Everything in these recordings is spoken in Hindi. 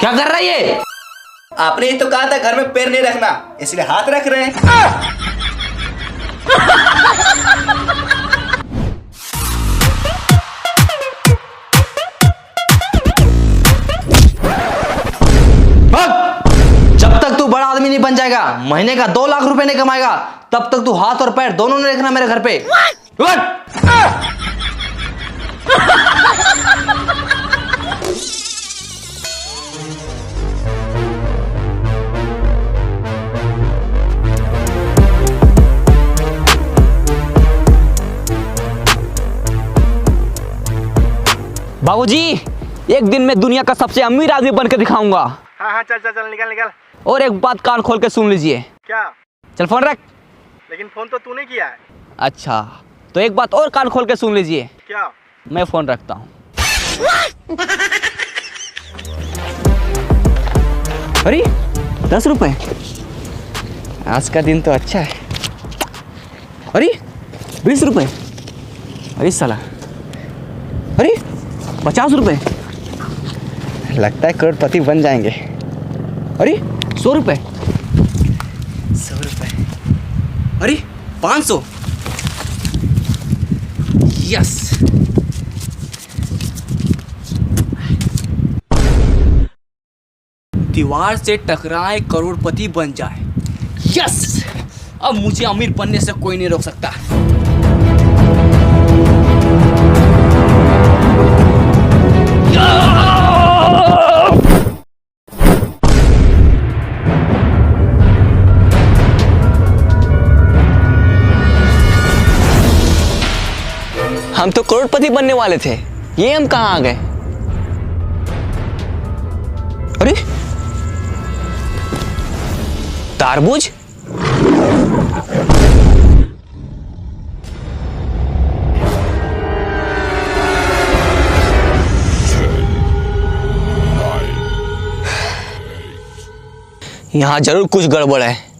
क्या कर रहा है ये? आपने ही तो कहा था घर में पैर नहीं रखना, इसलिए हाथ रख रहे हैं। जब तक तू बड़ा आदमी नहीं बन जाएगा, महीने का 2 लाख रुपए नहीं कमाएगा, तब तक तू हाथ और पैर दोनों नहीं रखना मेरे घर पे। बाबूजी, एक दिन मैं दुनिया का सबसे अमीर आदमी बनकर दिखाऊंगा। हाँ चल चल चल निकल निकल। और एक बात कान खोल के सुन लीजिए। क्या? चल फोन रख। लेकिन फोन तो तूने किया है। अच्छा, तो एक बात और कान खोल के सुन लीजिए। क्या? मैं फोन रखता हूँ। अरे 10 रुपए, आज का दिन तो अच्छा है। अरे 20 रुपए, अरे साला, अरे 50 रुपए, लगता है करोड़पति बन जाएंगे। अरे 100 रुपए, 100 रुपए, अरे 500, यस। दीवार से टकराए करोड़पति बन जाए, यस। अब मुझे अमीर बनने से कोई नहीं रोक सकता। हम तो करोड़पति बनने वाले थे, ये हम कहाँ आ गए? अरे तारबूज, यहाँ जरूर कुछ गड़बड़ है।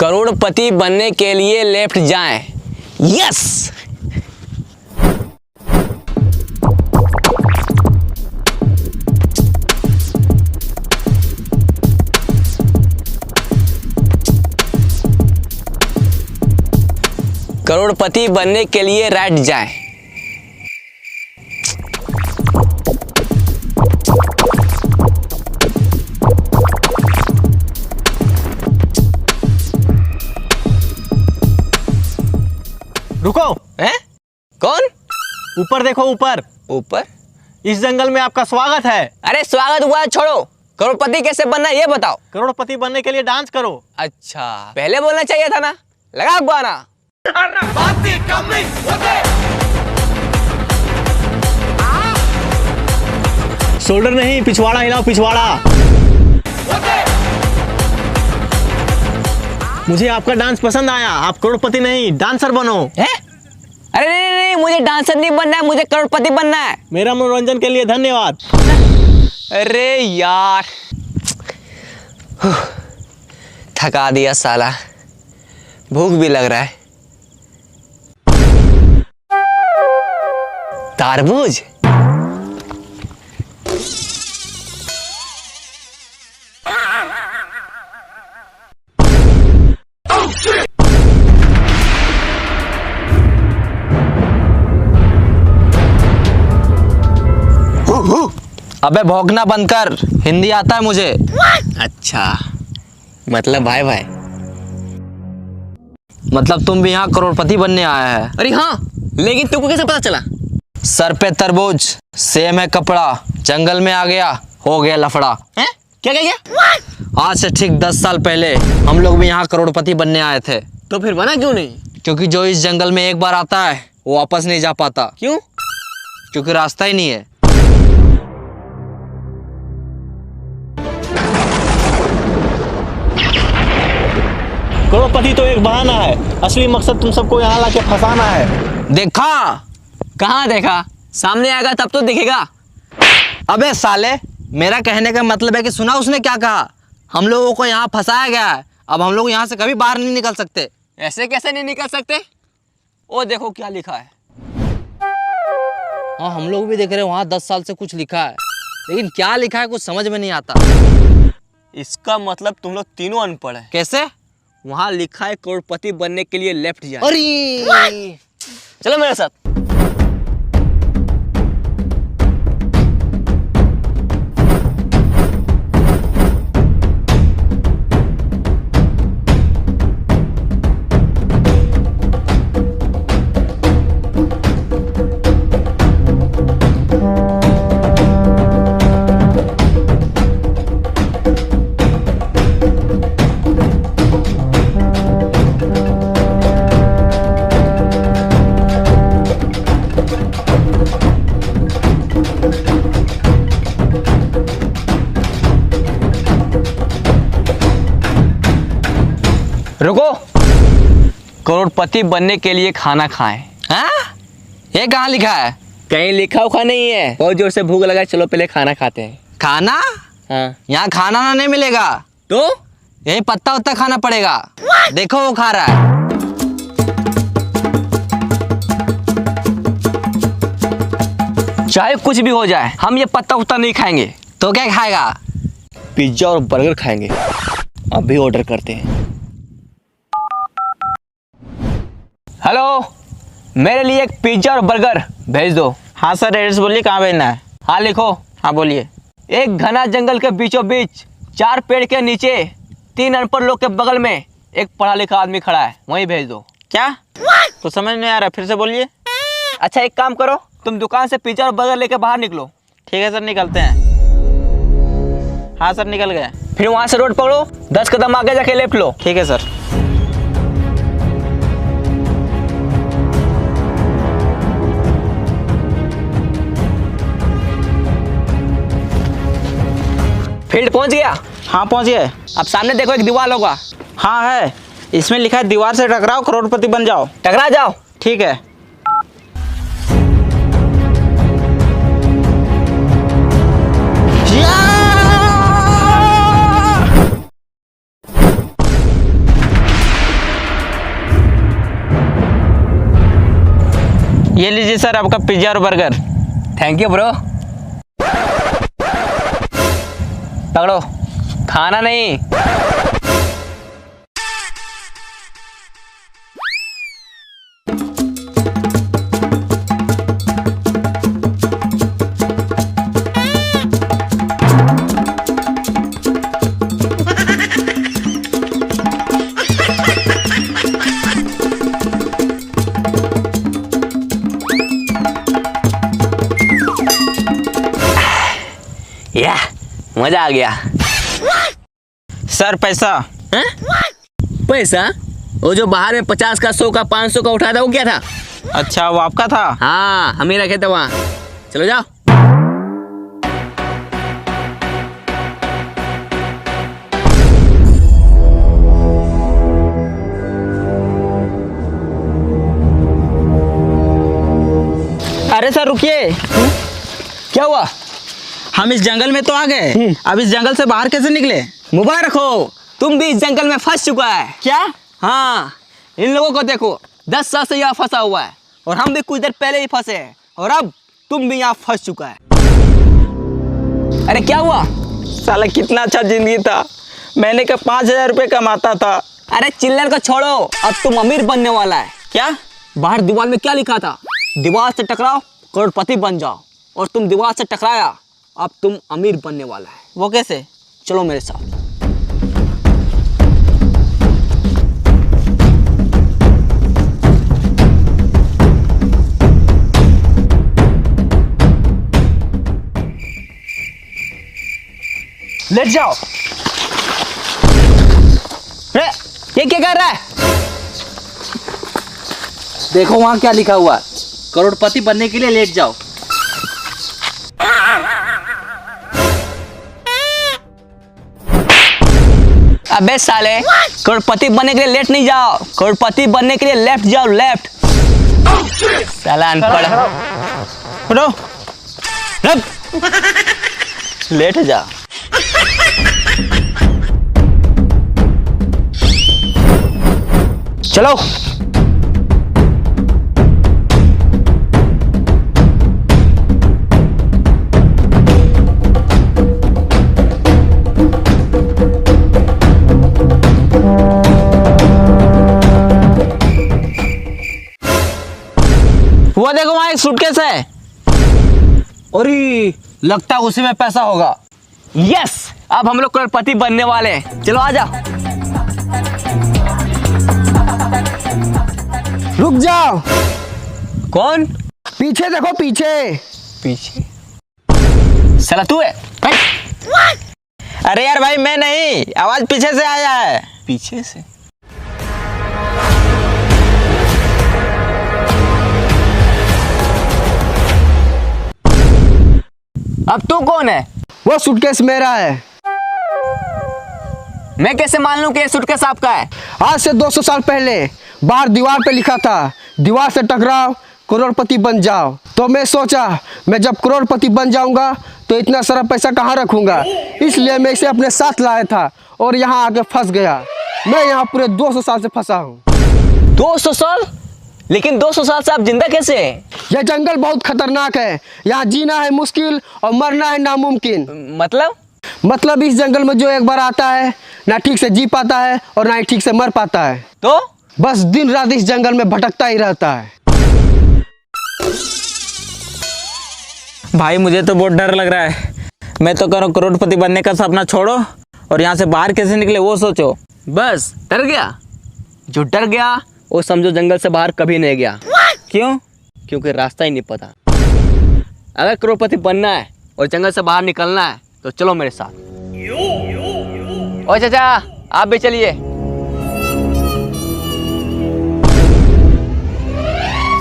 करोड़पति बनने के लिए लेफ्ट जाएं, यस। करोड़पति बनने के लिए राइट जाएं। रुको। हैं? कौन? ऊपर देखो, ऊपर। ऊपर? इस जंगल में आपका स्वागत है। अरे स्वागत हुआ छोड़ो, करोड़पति कैसे बनना है ये बताओ। करोड़पति बनने के लिए डांस करो। अच्छा, पहले बोलना चाहिए था ना। लगा गाना। शोल्डर नहीं, पिछवाड़ा हिलाओ, पिछवाड़ा। मुझे आपका डांस पसंद आया। आप करोड़पति नहीं, डांसर बनो। है? अरे नहीं, नहीं, मुझे डांसर नहीं बनना है, मुझे करोड़पति बनना है। मेरा मनोरंजन के लिए धन्यवाद। अरे यार, थका दिया साला, भूख भी लग रहा है। तारबूज, अबे भौंकना बंद कर, हिंदी आता है मुझे। अच्छा, मतलब भाई भाई, मतलब तुम भी यहाँ करोड़पति बनने आया है? अरे हाँ, लेकिन तुमको कैसे पता चला? सर पे तरबूज, सेम है कपड़ा, जंगल में आ गया, हो गया लफड़ा। हैं? क्या क्या क्या? आज से ठीक 10 साल पहले हम लोग भी यहाँ करोड़पति बनने आए थे। तो फिर बना क्यों नहीं? क्योंकि जो इस जंगल में एक बार आता है वो वापस नहीं जा पाता। क्यों? क्योंकि रास्ता ही नहीं है। करोड़पति तो एक बहाना है, असली मकसद तुम सबको यहाँ लाके फंसाना है। देखा, कहाँ देखा? सामने आएगा तब तो दिखेगा। अबे साले, मेरा कहने का मतलब है कि सुना उसने क्या कहा? हम लोगों को यहाँ फंसाया गया है, अब हम लोग यहाँ से कभी बाहर नहीं निकल सकते। ऐसे कैसे नहीं निकल सकते? ओ देखो क्या लिखा है। हाँ, हम लोग भी देख रहे हैं वहाँ 10 साल से कुछ लिखा है, लेकिन क्या लिखा है कुछ समझ में नहीं आता। इसका मतलब तुम लोग तीनों अनपढ़ है। कैसे? वहाँ लिखा है करोड़पति बनने के लिए लेफ्ट जाए। अरे चलो मेरे साथ। रुको, करोड़पति बनने के लिए खाना खाएं। हाँ? ये कहाँ लिखा है? कहीं लिखा उखा नहीं है। बहुत जोर से भूख लगा, चलो पहले खाना खाते हैं। खाना? हाँ यहाँ खाना ना नहीं मिलेगा, तो यही पत्ता उत्ता खाना पड़ेगा। देखो वो खा रहा है। चाहे कुछ भी हो जाए, हम ये पत्ता उत्ता नहीं खाएंगे। तो क्या खाएगा? पिज्जा और बर्गर खाएंगे। अभी ऑर्डर करते हैं। हेलो, मेरे लिए एक पिज्जा और बर्गर भेज दो। हाँ सर, एड्रेस बोलिए कहाँ भेजना है। हाँ लिखो। हाँ बोलिए। एक घना जंगल के बीचों बीच 4 पेड़ के नीचे 3 अनपढ़ लोग के बगल में एक पढ़ा लिखा आदमी खड़ा है, वहीं भेज दो। क्या? तो समझ नहीं आ रहा, फिर से बोलिए। अच्छा एक काम करो, तुम दुकान से पिज्जा और बर्गर लेके बाहर निकलो। ठीक है सर, निकलते हैं। हाँ सर, निकल गए। फिर वहां से रोड पकड़ो, 10 कदम आगे जाके लेफ्ट लो। ठीक है सर। फील्ड पहुंच गया। हाँ पहुँच गए। अब सामने देखो एक दीवार होगा, हाँ है, इसमें लिखा है दीवार से टकराओ करोड़पति बन जाओ। टकरा जाओ। ठीक है। ये लीजिए सर आपका पिज्जा और बर्गर। Thank you bro. पकड़ो, खाना नहीं। या मजा आ गया। सर पैसा। हाँ? पैसा? वो जो बाहर में 50 का, 100 का, 500 का उठाया था, वो क्या था? अच्छा वो आपका था। हाँ हम ही रखे थे वहाँ। चलो जाओ। अरे सर रुकिए, क्या हुआ? हम इस जंगल में तो आ गए, अब इस जंगल से बाहर कैसे निकले? मोबाइल रखो, तुम भी इस जंगल में फंस चुका है। क्या? हाँ, इन लोगों को देखो, 10 साल से यहाँ फंसा हुआ है, और हम भी कुछ देर पहले ही फंसे हैं, और अब तुम भी यहाँ फंस चुका है। अरे क्या हुआ? साला कितना अच्छा जिंदगी था, मैंने का 5000 रुपये कमाता था। अरे चिल्लर को छोड़ो, अब तुम अमीर बनने वाला है। क्या? बाहर दीवार में क्या लिखा था? दीवार से टकराओ करोड़पति बन जाओ, और तुम दीवार से टकराया, अब तुम अमीर बनने वाला है। वो कैसे? चलो मेरे साथ। लेट जाओ। अरे ये क्या कर रहा है? देखो वहाँ क्या लिखा हुआ है, करोड़पति बनने के लिए लेट जाओ। अबे साले, करोड़पति बनने के लिए लेट नहीं जाओ, करोड़पति बनने के लिए लेफ्ट जाओ, लेफ्ट। साला अनपढ़। उठो, रब। लेट जा। चलो। वो देखो वहां एक सूटकेस है। अरे लगता है उसी में पैसा होगा। यस, अब हम लोग करोड़पति बनने वाले हैं। चलो आजा। रुक जाओ, कौन? पीछे देखो पीछे। पीछे? साला तू है? अरे यार भाई मैं नहीं, आवाज पीछे से आया है। पीछे से? अब तू कौन है? वो सूटकेस मेरा है। मैं कैसे मान लूं कि ये सूटकेस आपका है? आज से 200 साल पहले बाहर दीवार पे लिखा था, दीवार से टकराओ करोड़पति बन जाओ। तो मैं सोचा मैं जब करोड़पति बन जाऊंगा तो इतना सारा पैसा कहाँ रखूंगा, इसलिए मैं इसे अपने साथ लाया था और यहाँ आके फंस गया। मैं यहाँ पूरे 200 साल से फंसा हूँ। 200 साल? लेकिन 200 साल से आप जिंदा कैसे हैं? यह जंगल बहुत खतरनाक है, यहाँ जीना है मुश्किल और मरना है नामुमकिन। मतलब इस जंगल में जो एक बार आता है ना ठीक से जी पाता है और ना ही ठीक से मर पाता है, तो बस दिन रात इस जंगल में भटकता ही रहता है। भाई मुझे तो बहुत डर लग रहा है। मैं तो करो करोड़पति बनने का सपना छोड़ो और यहाँ से बाहर कैसे निकले वो सोचो। बस डर गया? जो डर गया वो समझो जंगल से बाहर कभी नहीं गया। क्यों? क्योंकि रास्ता ही नहीं पता। अगर करोड़पति बनना है और जंगल से बाहर निकलना है तो चलो मेरे साथ। ओ चाचा, आप भी चलिए।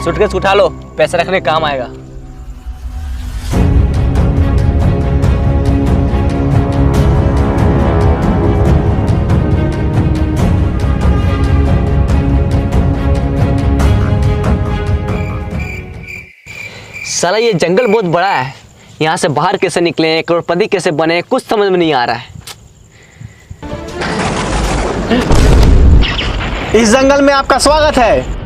सूटकेस उठा लो, पैसे रखने काम आएगा। साला ये जंगल बहुत बड़ा है, यहाँ से बाहर कैसे निकले, करोड़पति कैसे बने, कुछ समझ में नहीं आ रहा है। इस जंगल में आपका स्वागत है।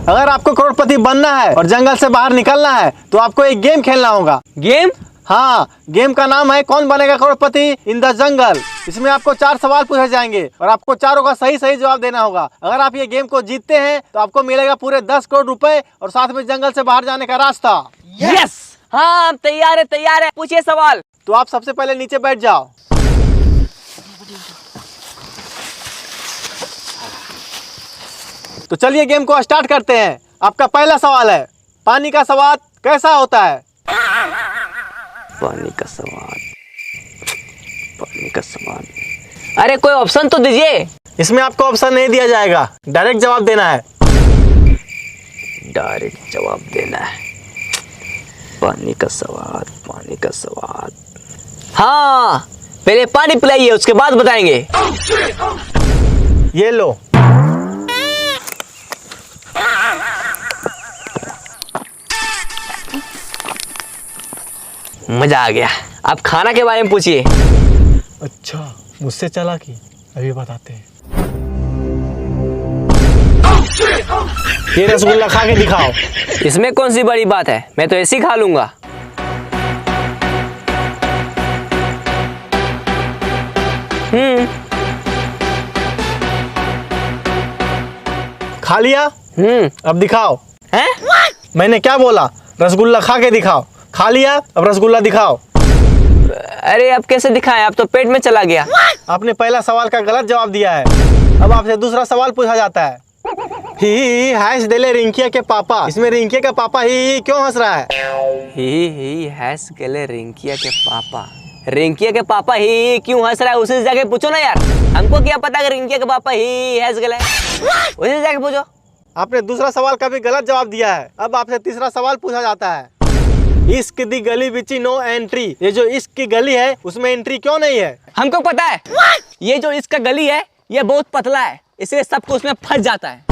अगर आपको करोड़पति बनना है और जंगल से बाहर निकलना है तो आपको एक गेम खेलना होगा। गेम? हाँ, गेम का नाम है कौन बनेगा करोड़पति इन द जंगल। इसमें आपको 4 सवाल पूछे जाएंगे और आपको चारों का सही सही जवाब देना होगा। अगर आप ये गेम को जीतते हैं तो आपको मिलेगा पूरे 10 करोड़ रुपए और साथ में जंगल से बाहर जाने का रास्ता। यस, हाँ हम तैयार है। पूछिए सवाल। तो आप सबसे पहले नीचे बैठ जाओ। तो चलिए गेम को स्टार्ट करते हैं। आपका पहला सवाल है, पानी का स्वाद कैसा होता है? पानी का स्वाद, पानी का स्वाद। अरे कोई ऑप्शन तो दीजिए। इसमें आपको ऑप्शन नहीं दिया जाएगा, डायरेक्ट जवाब देना है। डायरेक्ट जवाब देना है। पानी का स्वाद, पानी का स्वाद। हाँ, पहले पानी पिलाइए, उसके बाद बताएंगे। ये लो। मजा आ गया। आप खाना के बारे में पूछिए। अच्छा, मुझसे चालाकी, अभी बताते हैं। ये रसगुल्ला खा के दिखाओ। इसमें कौन सी बड़ी बात है, मैं तो ऐसे ही खा लूंगा। खा लिया? अब दिखाओ। हैं? मैंने क्या बोला? रसगुल्ला खा के दिखाओ। खा लिया, अब रसगुल्ला दिखाओ। अरे अब कैसे दिखाएं, अब तो पेट में चला गया। आपने पहला सवाल का गलत जवाब दिया है। अब आपसे दूसरा सवाल पूछा जाता है। ही हंस देले रिंकिया के पापा। इसमें रिंकिया का पापा ही क्यों हंस रहा है? ही हंस गले रिंकिया के पापा। रिंकिया के पापा ही क्यों हंस रहा है, उसे जाके पूछो ना यार। हमको क्या पता कि रिंकिया के पापा ही हंस गले, उसे जाके पूछो। आपने दूसरा सवाल का भी गलत जवाब दिया है। अब आपसे तीसरा सवाल पूछा जाता है। इश्क दी गली बिच नो एंट्री। ये जो इश्क की गली है उसमें एंट्री क्यों नहीं है? हमको पता है। ये जो इश्क का गली है ये बहुत पतला है, इसलिए सब कुछ उसमें फंस जाता है।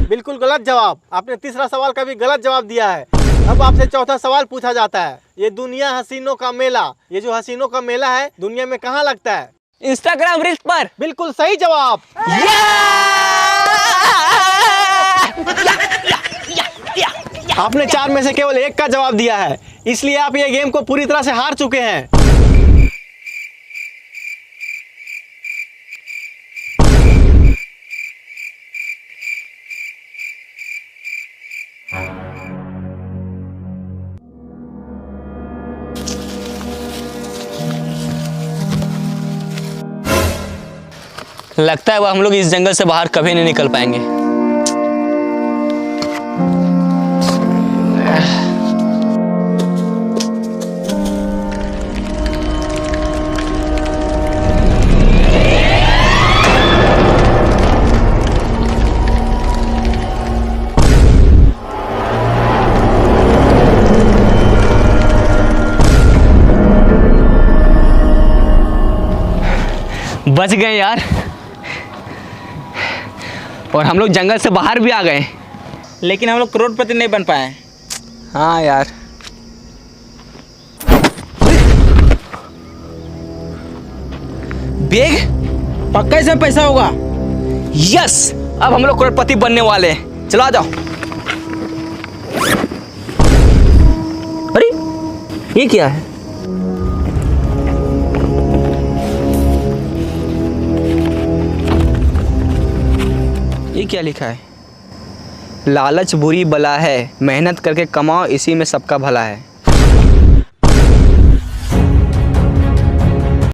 बिल्कुल गलत जवाब। आपने तीसरा सवाल का भी गलत जवाब दिया है। अब आपसे चौथा सवाल पूछा जाता है। ये दुनिया हसीनों का मेला, ये जो हसीनों का मेला है दुनिया में कहाँ लगता है? इंस्टाग्राम रील्स पर। बिल्कुल सही जवाब। आपने 4 में से केवल 1 का जवाब दिया है, इसलिए आप ये गेम को पूरी तरह से हार चुके हैं। लगता है वो हम लोग इस जंगल से बाहर कभी नहीं निकल पाएंगे। बच गए यार, और हम लोग जंगल से बाहर भी आ गए। लेकिन हम लोग करोड़पति नहीं बन पाए। हाँ यार। बैग पक्का इसमें पैसा होगा। यस, अब हम लोग करोड़पति बनने वाले हैं। चलो आ जाओ। अरे ये क्या है? ये क्या लिखा है? लालच बुरी बला है, मेहनत करके कमाओ, इसी में सबका भला है।